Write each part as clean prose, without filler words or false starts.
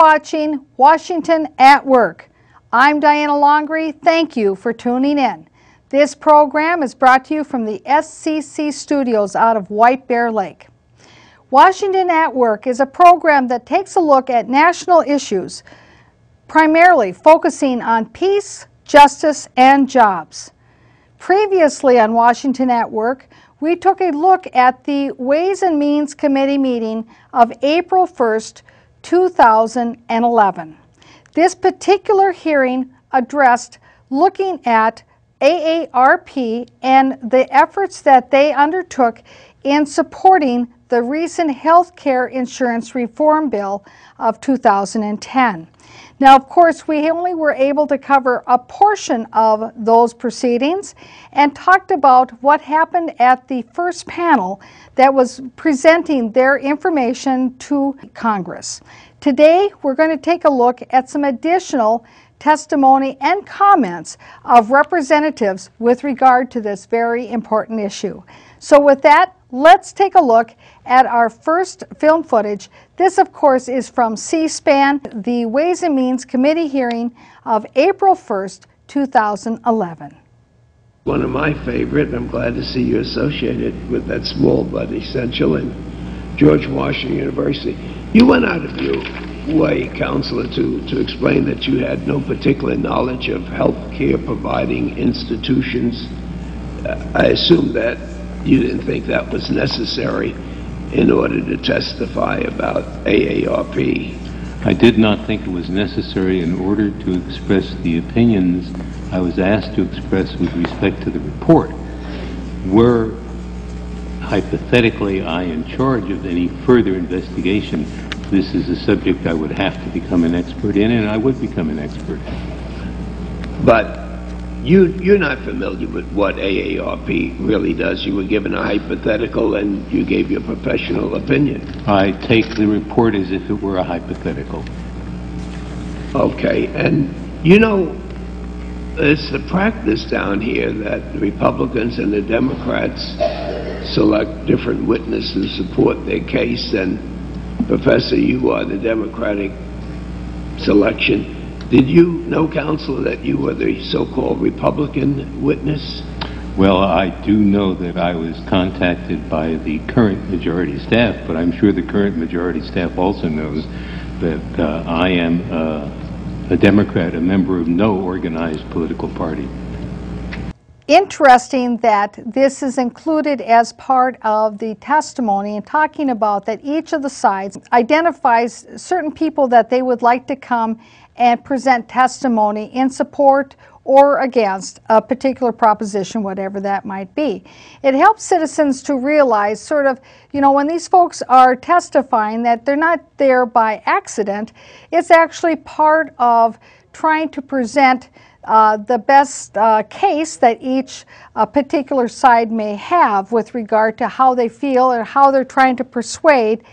watching Washington at Work. I'm Diana Longrie. Thank you for tuning in. This program is brought to you from the SCC studios out of White Bear Lake. Washington at Work is a program that takes a look at national issues, primarily focusing on peace, justice, and jobs. Previously on Washington at Work, we took a look at the Ways and Means Committee meeting of April 1st, 2011. This particular hearing addressed looking at AARP and the efforts that they undertook in supporting the recent health care insurance reform bill of 2010. Now, of course, we only were able to cover a portion of those proceedings and talked about what happened at the first panel that was presenting their information to Congress. Today, we're going to take a look at some additional testimony and comments of representatives with regard to this very important issue. So with that, let's take a look at our first film footage. This, of course, is from C-SPAN, the Ways and Means Committee hearing of April 1st, 2011. One of my favorite, I'm glad to see you associated with that small but essential, and George Washington University. You went out of your way, Counselor, to explain that you had no particular knowledge of health care providing institutions. I assume that you didn't think that was necessary in order to testify about AARP. I did not think it was necessary in order to express the opinions I was asked to express with respect to the report. Were hypothetically I in charge of any further investigation, this is a subject I would have to become an expert in, and I would become an expert. But you're not familiar with what AARP really does. You were given a hypothetical and you gave your professional opinion. I take the report as if it were a hypothetical. Okay, and you know, it's the practice down here that the Republicans and the Democrats select different witnesses to support their case, and Professor, you are the Democratic selection. Did you know, Counselor, that you were the so-called Republican witness? Well, I do know that I was contacted by the current majority staff, but I'm sure the current majority staff also knows that I am a Democrat, a member of no organized political party. Interesting that this is included as part of the testimony and talking about that each of the sides identifies certain people that they would like to come and present testimony in support or against a particular proposition, whatever that might be. It helps citizens to realize sort of, you know, when these folks are testifying that they're not there by accident, it's actually part of trying to present the best case that each particular side may have with regard to how they feel or how they're trying to persuade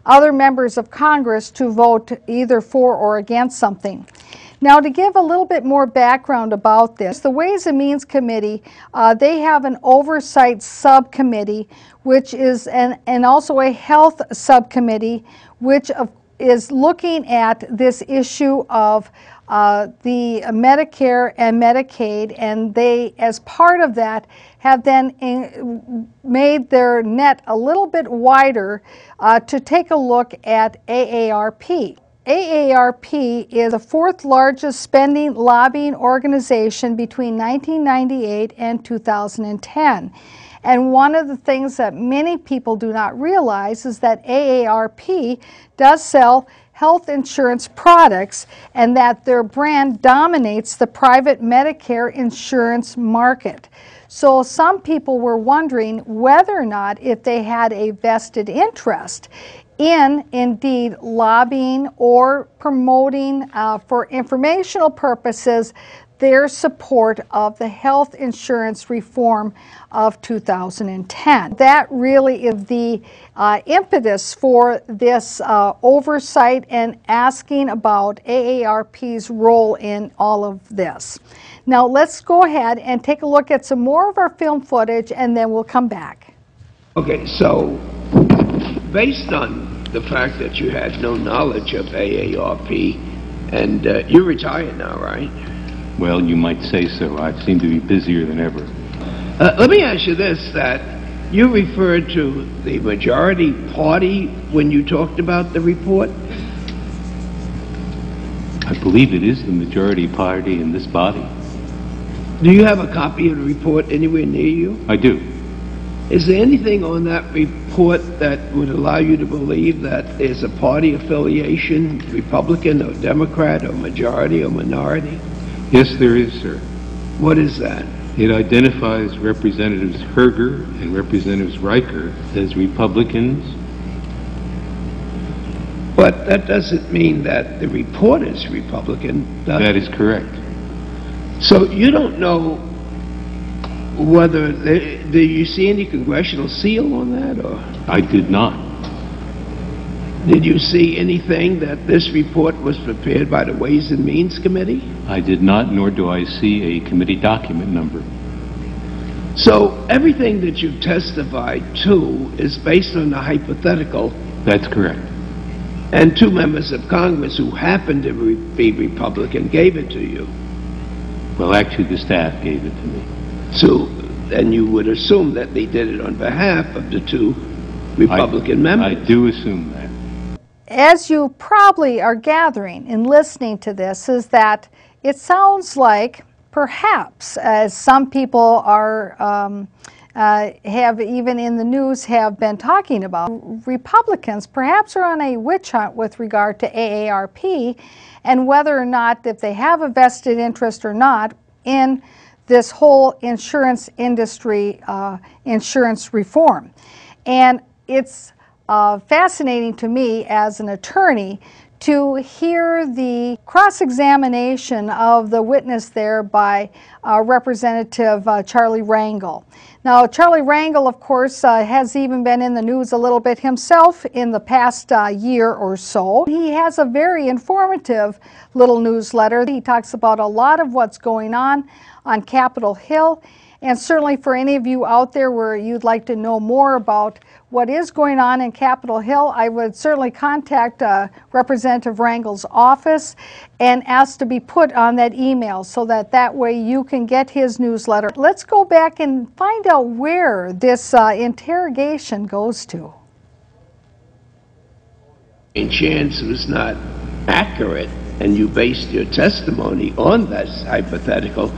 other members of Congress to vote either for or against something. Now, to give a little bit more background about this, the Ways and Means Committee, they have an oversight subcommittee, which is, and also a health subcommittee, which is looking at this issue of the Medicare and Medicaid, and they, as part of that, have then made their net a little bit wider to take a look at AARP. AARP is the fourth largest spending lobbying organization between 1998 and 2010. And one of the things that many people do not realize is that AARP does sell health insurance products and that their brand dominates the private Medicare insurance market. So some people were wondering whether or not if they had a vested interest in indeed lobbying or promoting for informational purposes their support of the health insurance reform of 2010. That really is the impetus for this oversight and asking about AARP's role in all of this. Now let's go ahead and take a look at some more of our film footage and then we'll come back. Okay, so based on the fact that you had no knowledge of AARP, and you're retired now, right? Well, you might say so. I seem to be busier than ever. Let me ask you this, that you referred to the majority party when you talked about the report? I believe it is the majority party in this body. Do you have a copy of the report anywhere near you? I do. Is there anything on that report that would allow you to believe that there's a party affiliation, Republican or Democrat or majority or minority? Yes, there is, sir. What is that? It identifies Representatives Herger and Representatives Riker as Republicans. But that doesn't mean that the report is Republican, does it? That is correct. So you don't know whether, do you see any congressional seal on that, or I did not. did you see anything that this report was prepared by the Ways and Means Committee? I did not, nor do I see a committee document number. So everything that you testified to is based on the hypothetical, That's correct. and two members of Congress who happen to be Republican gave it to you. Well, actually, the staff gave it to me. So then you would assume that they did it on behalf of the two Republican members. I do assume that. As you probably are gathering in listening to this, is that it sounds like perhaps, as some people are have even in the news have been talking about, Republicans perhaps are on a witch hunt with regard to AARP and whether or not, if they have a vested interest or not in this whole insurance industry, insurance reform. And it's fascinating to me as an attorney to hear the cross-examination of the witness there by Representative Charlie Rangel. Now, Charlie Rangel, of course, has even been in the news a little bit himself in the past year or so. He has a very informative little newsletter. He talks about a lot of what's going on Capitol Hill. And certainly for any of you out there where you'd like to know more about what is going on in Capitol Hill, I would certainly contact Representative Rangel's office and ask to be put on that email so that way you can get his newsletter. Let's go back and find out where this interrogation goes to. In chance it was not accurate and you based your testimony on that hypothetical,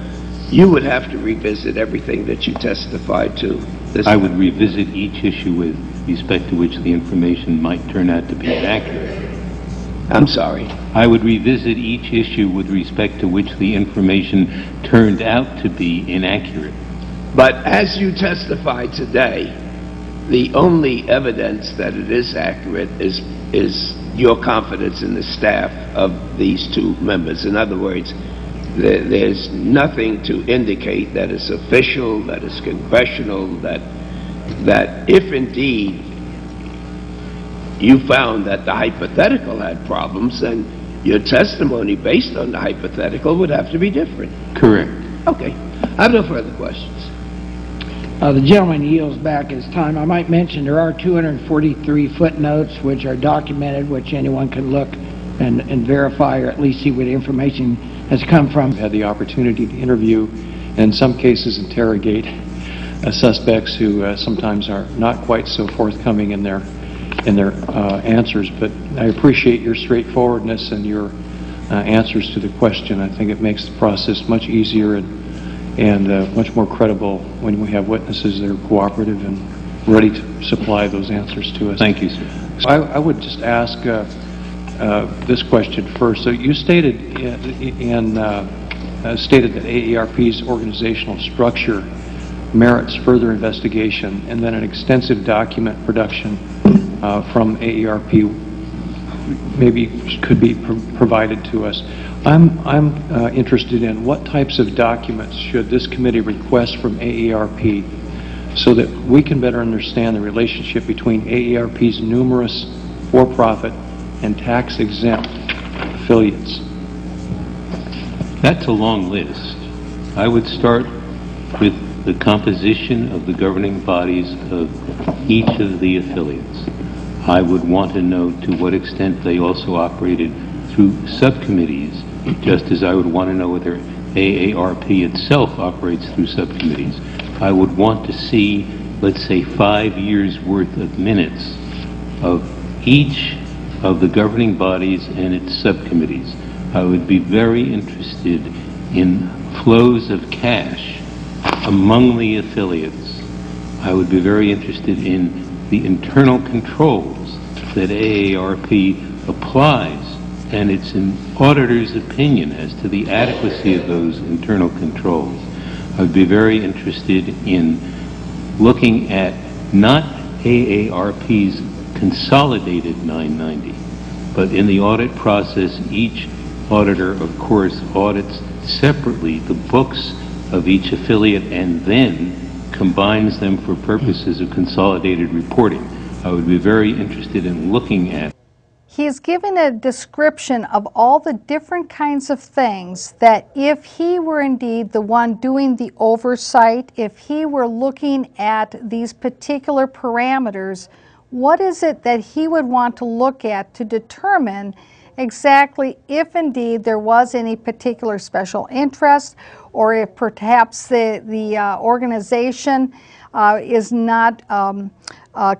you would have to revisit everything that you testified to. I would revisit each issue with respect to which the information might turn out to be inaccurate. I'm sorry? I would revisit each issue with respect to which the information turned out to be inaccurate. But as you testified today, the only evidence that it is accurate is your confidence in the staff of these two members. In other words, there's nothing to indicate that it's official, that it's congressional, that if indeed you found that the hypothetical had problems, then your testimony based on the hypothetical would have to be different. Correct. Okay. I have no further questions. The gentleman yields back his time. I might mention there are 243 footnotes which are documented, which anyone can look and verify, or at least see where the information has come from. I've had the opportunity to interview and in some cases interrogate suspects who sometimes are not quite so forthcoming in their answers, but I appreciate your straightforwardness and your answers to the question. I think it makes the process much easier and much more credible when we have witnesses that are cooperative and ready to supply those answers to us. Thank you, sir. I would just ask this question first. So you stated stated that AARP's organizational structure merits further investigation, and then an extensive document production from AARP maybe could be provided to us. I'm interested in what types of documents should this committee request from AARP so that we can better understand the relationship between AARP's numerous for-profit and tax-exempt affiliates. That's a long list. I would start with the composition of the governing bodies of each of the affiliates. I would want to know to what extent they also operated through subcommittees, just as I would want to know whether AARP itself operates through subcommittees. I would want to see, let's say, 5 years' worth of minutes of each of the governing bodies and its subcommittees. I would be very interested in flows of cash among the affiliates. I would be very interested in the internal controls that AARP applies and its auditor's opinion as to the adequacy of those internal controls. I would be very interested in looking at not AARP's consolidated 990, but in the audit process, each auditor, of course, audits separately the books of each affiliate and then combines them for purposes of consolidated reporting. I would be very interested in looking at. He's given a description of all the different kinds of things that if he were indeed the one doing the oversight, if he were looking at these particular parameters, what is it that he would want to look at to determine exactly if indeed there was any particular special interest, or if perhaps the organization is not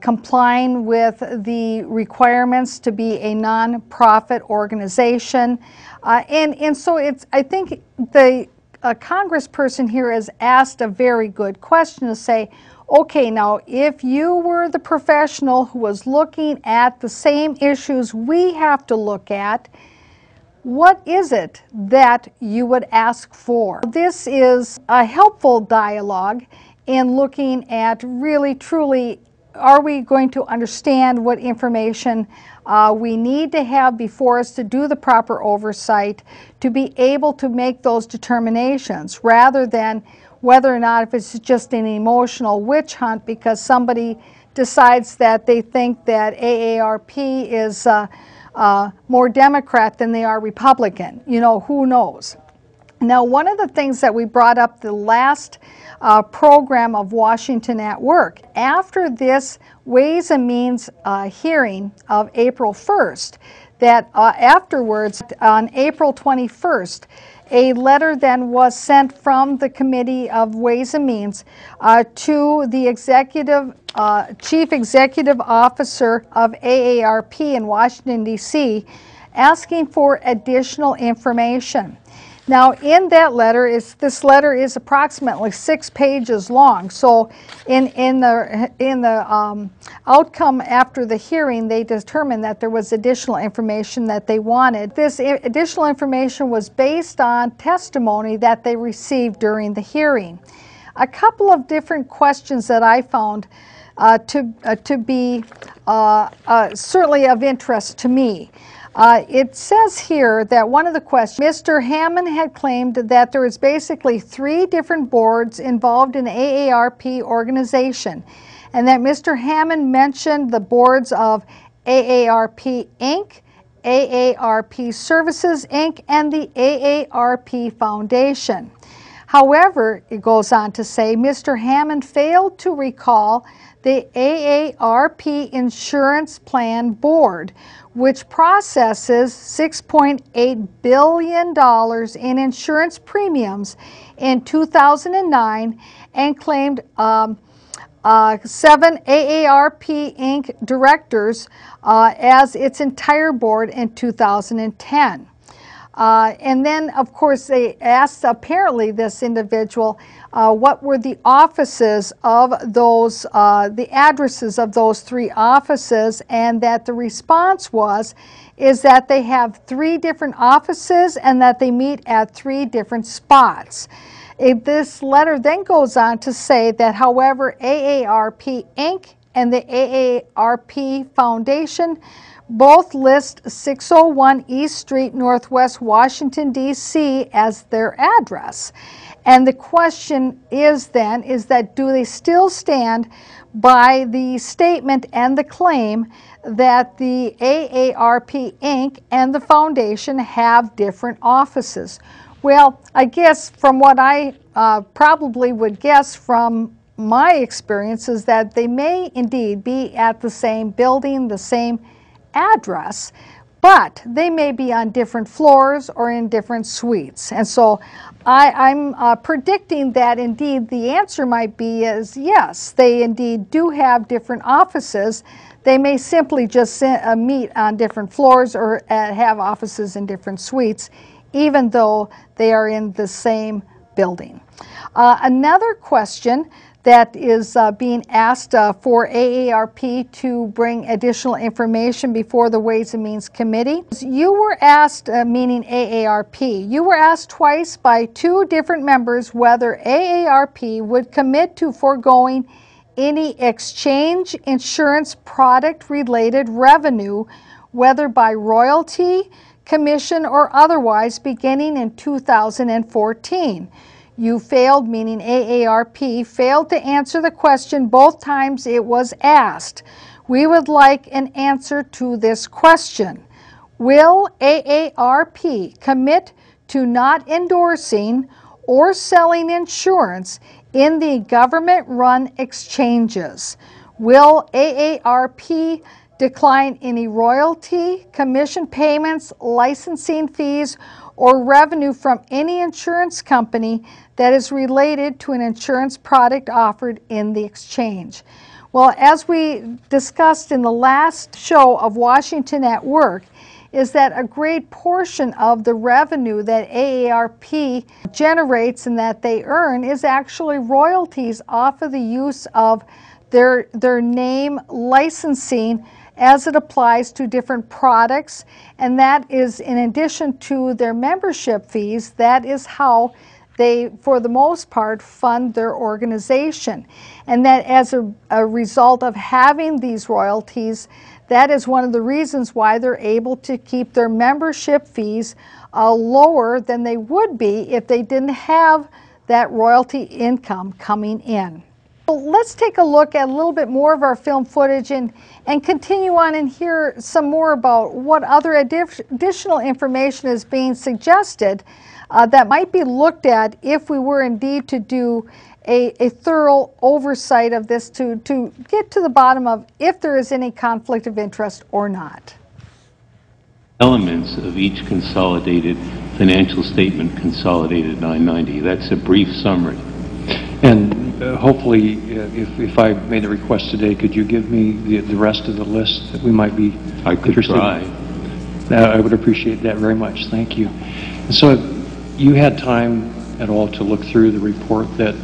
complying with the requirements to be a non-profit organization. And so I think the congressperson here has asked a very good question to say, okay, now if you were the professional who was looking at the same issues we have to look at, what is it that you would ask for? This is a helpful dialogue in looking at really, truly, are we going to understand what information we need to have before us to do the proper oversight to be able to make those determinations, rather than whether or not if it's just an emotional witch hunt because somebody decides that they think that AARP is more Democrat than they are Republican. You know, who knows? Now, one of the things that we brought up the last program of Washington at Work, after this Ways and Means hearing of April 1st, that afterwards, on April 21st, a letter then was sent from the Committee of Ways and Means to the Chief Executive Officer of AARP in Washington, D.C., asking for additional information. Now, in that letter, this letter is approximately 6 pages long. So, in the outcome after the hearing, they determined that there was additional information that they wanted. This additional information was based on testimony that they received during the hearing. A couple of different questions that I found to be certainly of interest to me. It says here that one of the questions, Mr. Hammond had claimed that there is basically 3 different boards involved in AARP organization, and that Mr. Hammond mentioned the boards of AARP Inc., AARP Services Inc., and the AARP Foundation. However, it goes on to say, Mr. Hammond failed to recall the AARP Insurance Plan Board, which processes $6.8 billion in insurance premiums in 2009 and claimed 7 AARP Inc. directors as its entire board in 2010. And then, of course, they asked apparently this individual what were the offices of those, the addresses of those 3 offices, and that the response is that they have 3 different offices and that they meet at 3 different spots. This letter then goes on to say that, however, AARP Inc. and the AARP Foundation both list 601 East Street, Northwest Washington, D.C. as their address. And the question is then, is that do they still stand by the statement and the claim that the AARP Inc. and the Foundation have different offices? Well, I guess from what I probably would guess from my experience is that they may indeed be at the same building, the same address, but they may be on different floors or in different suites. And so I'm predicting that indeed the answer might be is yes, they indeed do have different offices. They may simply just meet on different floors or have offices in different suites, even though they are in the same building. Another question that is being asked for AARP to bring additional information before the Ways and Means Committee. You were asked, meaning AARP, you were asked twice by two different members whether AARP would commit to foregoing any exchange insurance product related revenue, whether by royalty, commission, or otherwise, beginning in 2014. You failed, meaning AARP, failed to answer the question both times it was asked. We would like an answer to this question. Will AARP commit to not endorsing or selling insurance in the government-run exchanges? Will AARP decline any royalty, commission payments, licensing fees, or revenue from any insurance company that is related to an insurance product offered in the exchange? Well, as we discussed in the last show of Washington at Work, is that a great portion of the revenue that AARP generates and that they earn is actually royalties off of the use of their name licensing as it applies to different products, and that is in addition to their membership fees. That is how they, for the most part, fund their organization. And that as a result of having these royalties, that is one of the reasons why they're able to keep their membership fees lower than they would be if they didn't have that royalty income coming in. Let's take a look at a little bit more of our film footage and continue on and hear some more about what other additional information is being suggested that might be looked at if we were indeed to do a thorough oversight of this to get to the bottom of if there is any conflict of interest or not. Elements of each consolidated financial statement, consolidated 990. That's a brief summary. And hopefully, if I made a request today, could you give me the rest of the list that we might be I could interested try. in? I would appreciate that very much. Thank you. And so, you had time at all to look through the report that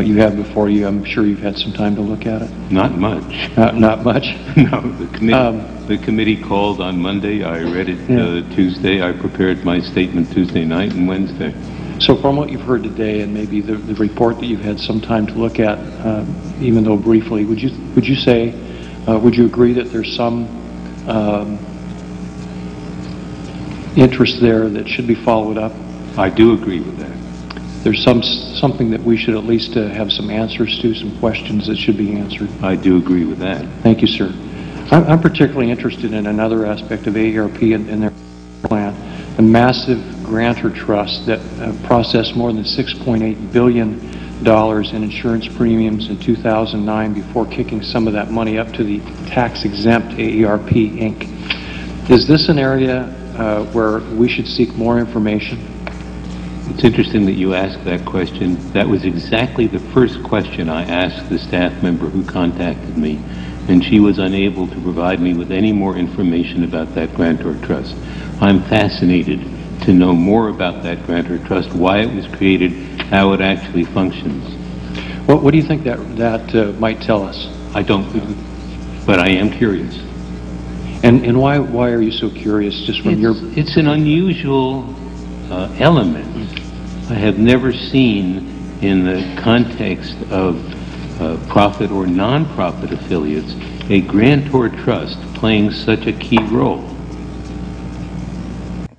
you have before you? I'm sure you've had some time to look at it. Not much. Not much? No, the committee called on Monday. I read it Tuesday. I prepared my statement Tuesday night and Wednesday. So from what you've heard today and maybe the report that you've had some time to look at, even though briefly, would you say, would you agree that there's some interest there that should be followed up? I do agree with that. There's something that we should at least have some answers to, some questions that should be answered. I do agree with that. Thank you, sir. I'm particularly interested in another aspect of AARP and their plan, the massive grantor trust that processed more than $6.8 billion in insurance premiums in 2009 before kicking some of that money up to the tax-exempt AARP, Inc. Is this an area where we should seek more information? It's interesting that you asked that question. That was exactly the first question I asked the staff member who contacted me, and she was unable to provide me with any more information about that grantor trust. I'm fascinated to know more about that grantor trust, why it was created, how it actually functions. What do you think that might tell us? I don't, but I am curious. And why are you so curious? Just from It's an unusual element. I have never seen in the context of profit or non-profit affiliates a grantor trust playing such a key role.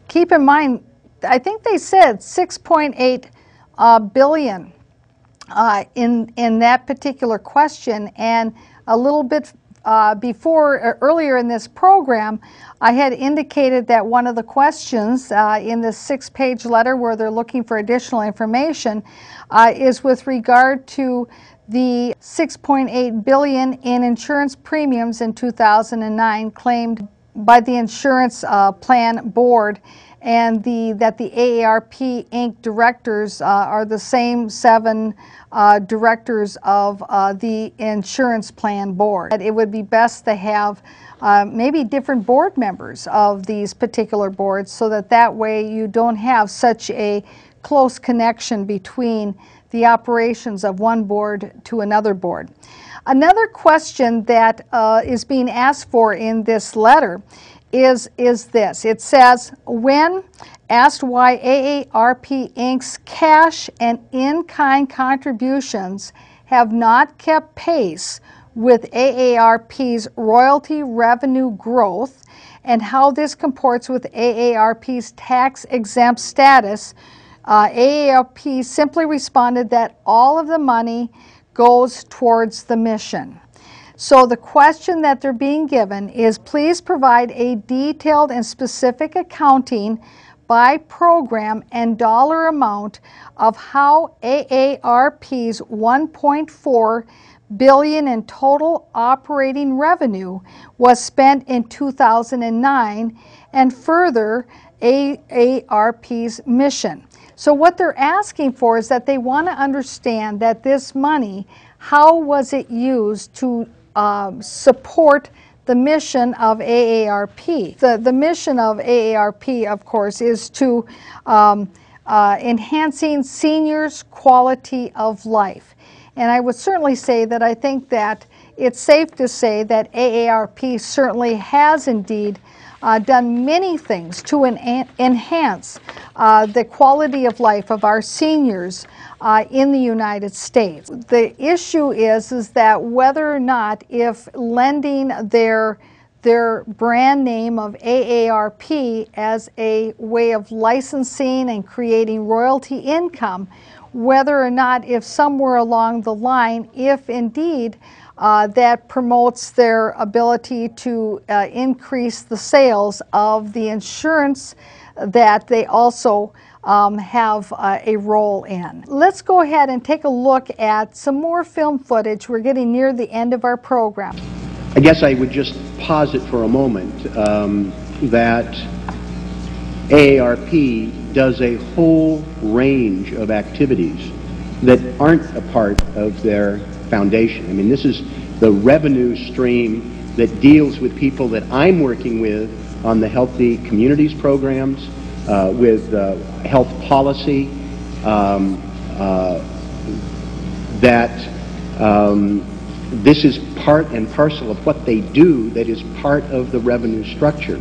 Keep in mind, I think they said 6.8 billion in that particular question, and a little bit earlier in this program, I had indicated that one of the questions in this 6-page letter where they're looking for additional information is with regard to the $6.8 billion in insurance premiums in 2009 claimed by the insurance plan board, and that the AARP Inc. directors are the same 7 directors of the insurance plan board. It would be best to have maybe different board members of these particular boards, so that way you don't have such a close connection between the operations of one board to another board. Another question that is being asked for in this letter is this. It says, when asked why AARP Inc.'s cash and in-kind contributions have not kept pace with AARP's royalty revenue growth and how this comports with AARP's tax-exempt status, AARP simply responded that all of the money goes towards the mission. So the question that they're being given is, please provide a detailed and specific accounting by program and dollar amount of how AARP's $1.4 billion in total operating revenue was spent in 2009, and further AARP's mission. So what they're asking for is that they want to understand that this money, how was it used to support the mission of AARP. The mission of AARP, of course, is to enhancing seniors' quality of life. And I would certainly say that I think that it's safe to say that AARP certainly has indeed done many things to enhance the quality of life of our seniors in the United States. The issue is that whether or not, if lending their brand name of AARP as a way of licensing and creating royalty income, whether or not, if somewhere along the line, if indeed that promotes their ability to increase the sales of the insurance that they also have a role in. Let's go ahead and take a look at some more film footage. We're getting near the end of our program. I guess I would just posit for a moment that AARP does a whole range of activities that aren't a part of their foundation. I mean, this is the revenue stream that deals with people that I'm working with on the Healthy Communities programs, with health policy, this is part and parcel of what they do that is part of the revenue structure,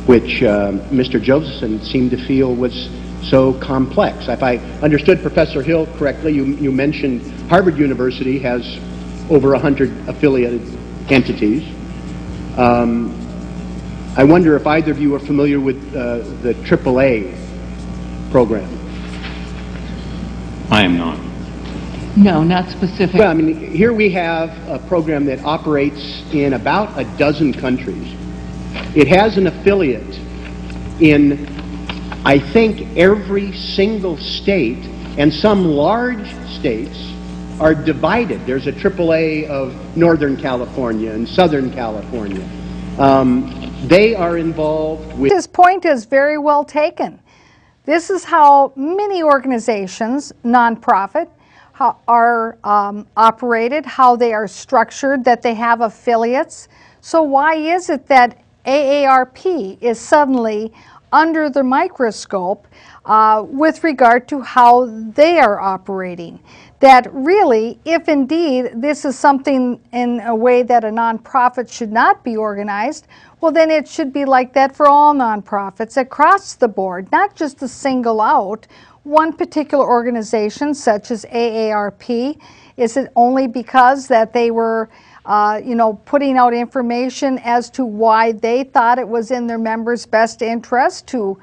which Mr. Josephson seemed to feel was so complex. If I understood Professor Hill correctly, you mentioned Harvard University has over 100 affiliated entities. I wonder if either of you are familiar with the AAA program. I am not. No, not specific. Well, I mean, here we have a program that operates in about a dozen countries. It has an affiliate in, I think, every single state, and some large states are divided. There's a AAA of Northern California and Southern California. They are involved with... His point is very well taken. This is how many organizations, nonprofit, are operated, how they are structured, that they have affiliates. So why is it that AARP is suddenly under the microscope with regard to how they are operating? That really, if indeed this is something in a way that a nonprofit should not be organized, well then it should be like that for all nonprofits across the board, not just to single out one particular organization such as AARP. Is it only because that they were putting out information as to why they thought it was in their members' best interest to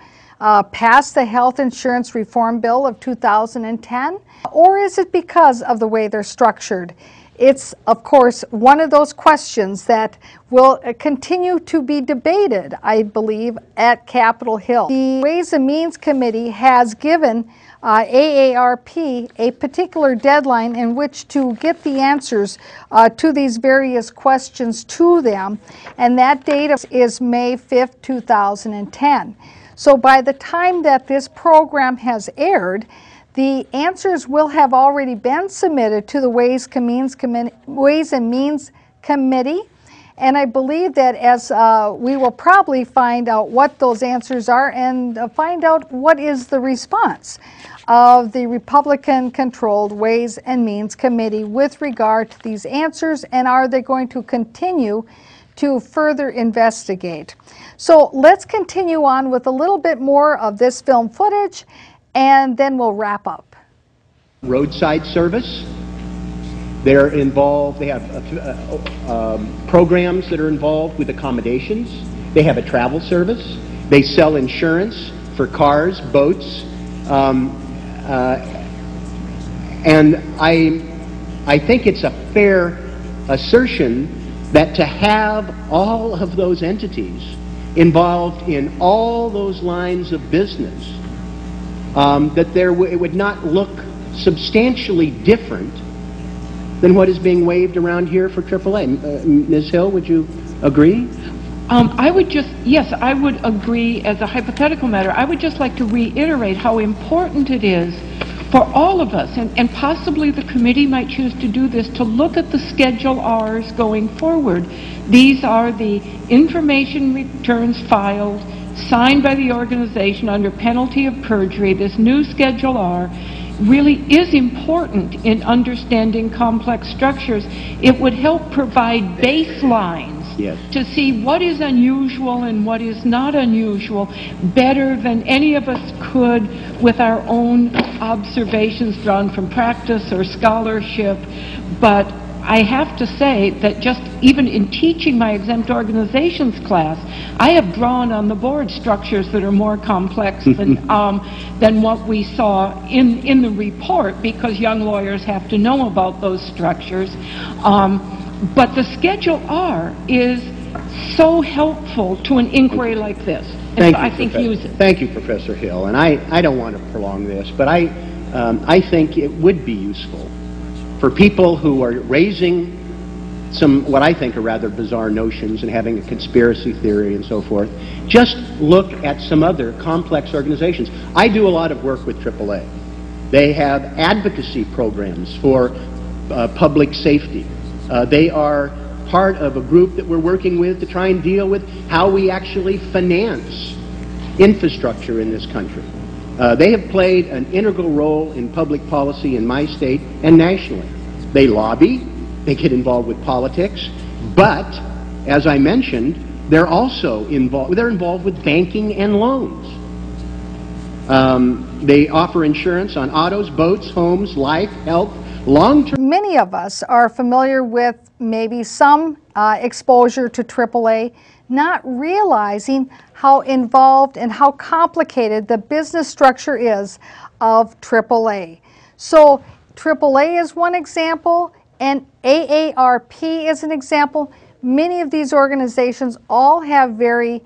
pass the Health Insurance Reform Bill of 2010? Or is it because of the way they're structured it's, of course, one of those questions that will continue to be debated, I believe, at Capitol Hill. The Ways and Means Committee has given AARP a particular deadline in which to get the answers to these various questions to them, and that date is May 5th, 2010. So by the time that this program has aired, the answers will have already been submitted to the Ways and Means Committee, and I believe that as we will probably find out what those answers are and find out what is the response of the Republican-controlled Ways and Means Committee with regard to these answers, and are they going to continue to further investigate. So let's continue on with a little bit more of this film footage, and then we'll wrap up. Roadside service. They're involved, they have programs that are involved with accommodations. They have a travel service. They sell insurance for cars, boats, and I think it's a fair assertion that to have all of those entities involved in all those lines of business, that it would not look substantially different than what is being waved around here for AAA. Ms. Hill, would you agree? Yes, I would agree as a hypothetical matter. I would just like to reiterate how important it is for all of us, and possibly the committee might choose to do this, to look at the Schedule Rs going forward. These are the information returns filed, signed by the organization under penalty of perjury. This new Schedule R really is important in understanding complex structures. It would help provide baselines to see what is unusual and what is not unusual better than any of us could with our own observations drawn from practice or scholarship. But I have to say that just even in teaching my exempt organizations class, I have drawn on the board structures that are more complex than what we saw in the report, because young lawyers have to know about those structures. But the Schedule R is so helpful to an inquiry like this. And so I think use it. Thank you, Professor Hill. And I don't want to prolong this, but I think it would be useful for people who are raising some, what I think are rather bizarre notions and having a conspiracy theory and so forth, just look at some other complex organizations. I do a lot of work with AAA. They have advocacy programs for public safety. They are part of a group that we're working with to try and deal with how we actually finance infrastructure in this country. They have played an integral role in public policy in my state and nationally. They lobby, they get involved with politics, but, as I mentioned, they're also involved with banking and loans. They offer insurance on autos, boats, homes, life, health, long-term. Many of us are familiar with maybe some exposure to AAA, not realizing how involved and how complicated the business structure is of AAA. So AAA is one example, and AARP is an example. Many of these organizations all have very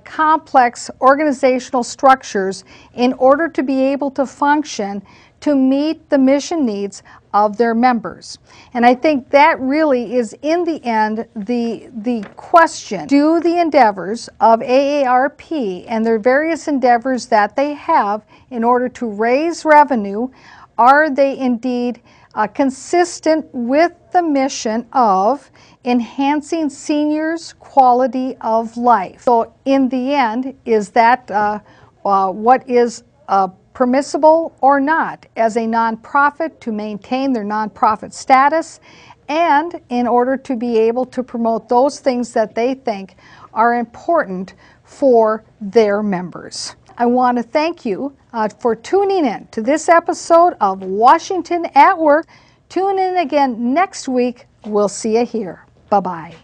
complex organizational structures in order to be able to function to meet the mission needs of their members. And I think that really is, in the end, the question. Do the endeavors of AARP and their various endeavors that they have in order to raise revenue, are they indeed consistent with the mission of enhancing seniors' quality of life? So in the end, is that what is permissible or not as a nonprofit to maintain their nonprofit status, and in order to be able to promote those things that they think are important for their members? I want to thank you for tuning in to this episode of Washington at Work. Tune in again next week. We'll see you here. Bye-bye.